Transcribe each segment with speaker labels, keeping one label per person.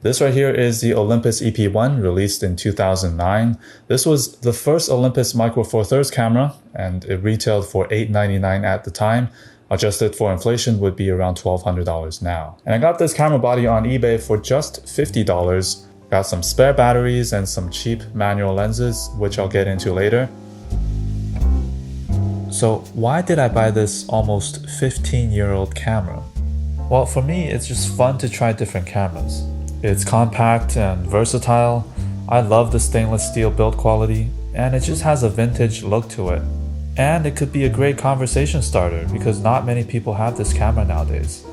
Speaker 1: This right here is the Olympus EP1 released in 2009. This was the first Olympus Micro Four Thirds camera and it retailed for $899 at the time. Adjusted for inflation would be around $1,200 now. And I got this camera body on eBay for just $50. Got some spare batteries and some cheap manual lenses, which I'll get into later. So why did I buy this almost 15-year-old camera? Well, for me, it's just fun to try different cameras. It's compact and versatile. I love the stainless steel build quality, and it just has a vintage look to it. And it could be a great conversation starter because not many people have this camera nowadays.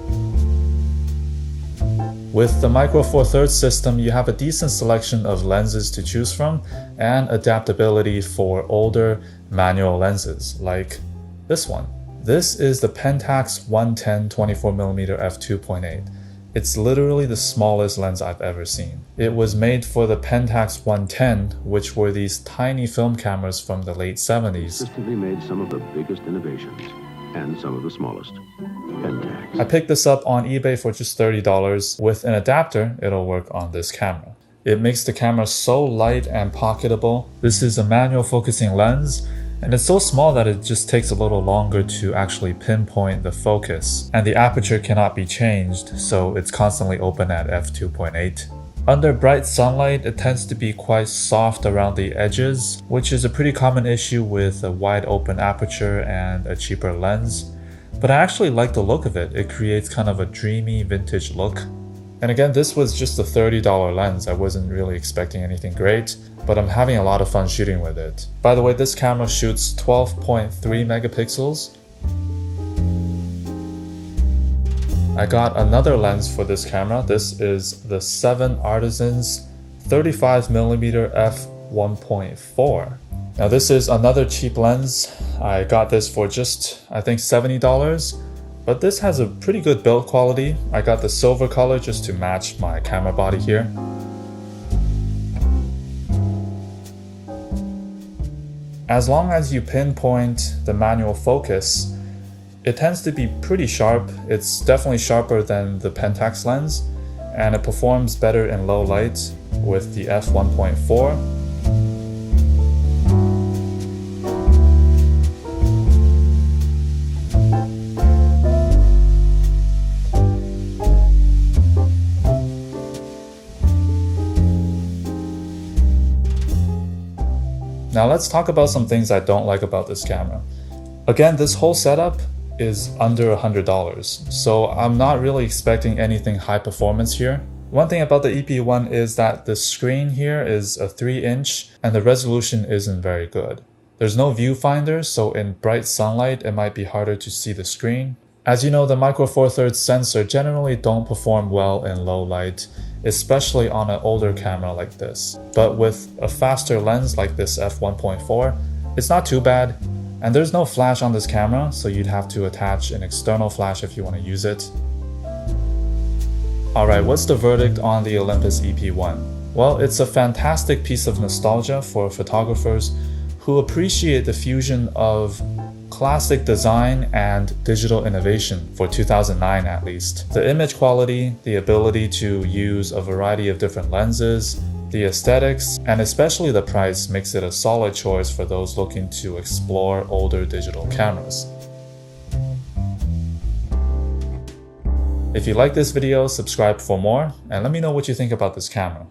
Speaker 1: With the Micro Four Thirds system, you have a decent selection of lenses to choose from and adaptability for older manual lenses like this one. This is the Pentax 110 24mm f2.8. It's literally the smallest lens I've ever seen. It was made for the Pentax 110, which were these tiny film cameras from the late 70s.
Speaker 2: Consistently made some of the biggest innovations and some of the smallest. Pentax.
Speaker 1: I picked this up on eBay for just $30. With an adapter, it'll work on this camera. It makes the camera so light and pocketable. This is a manual focusing lens, and it's so small that it just takes a little longer to actually pinpoint the focus. And the aperture cannot be changed, so it's constantly open at f2.8. Under bright sunlight, it tends to be quite soft around the edges, which is a pretty common issue with a wide open aperture and a cheaper lens. But I actually like the look of it. It creates kind of a dreamy vintage look. And again, this was just a $30 lens. I wasn't really expecting anything great, but I'm having a lot of fun shooting with it. By the way, this camera shoots 12.3 megapixels. I got another lens for this camera. This is the 7 Artisans 35mm f1.4. Now this is another cheap lens. I got this for just, I think, $70. But this has a pretty good build quality. I got the silver color just to match my camera body here. As long as you pinpoint the manual focus, it tends to be pretty sharp. It's definitely sharper than the Pentax lens, and it performs better in low light with the f1.4. Now let's talk about some things I don't like about this camera. Again, this whole setup is under $100, so I'm not really expecting anything high performance here. One thing about the EP1 is that the screen here is a 3-inch and the resolution isn't very good. There's no viewfinder, so in bright sunlight it might be harder to see the screen. As you know, the Micro Four Thirds sensor generally don't perform well in low light, especially on an older camera like this. But with a faster lens like this f1.4, it's not too bad. And there's no flash on this camera, so you'd have to attach an external flash if you want to use it. Alright, what's the verdict on the Olympus EP1? Well, it's a fantastic piece of nostalgia for photographers who appreciate the fusion of classic design and digital innovation for 2009 at least. The image quality, the ability to use a variety of different lenses, the aesthetics, and especially the price makes it a solid choice for those looking to explore older digital cameras. If you like this video, subscribe for more, and let me know what you think about this camera.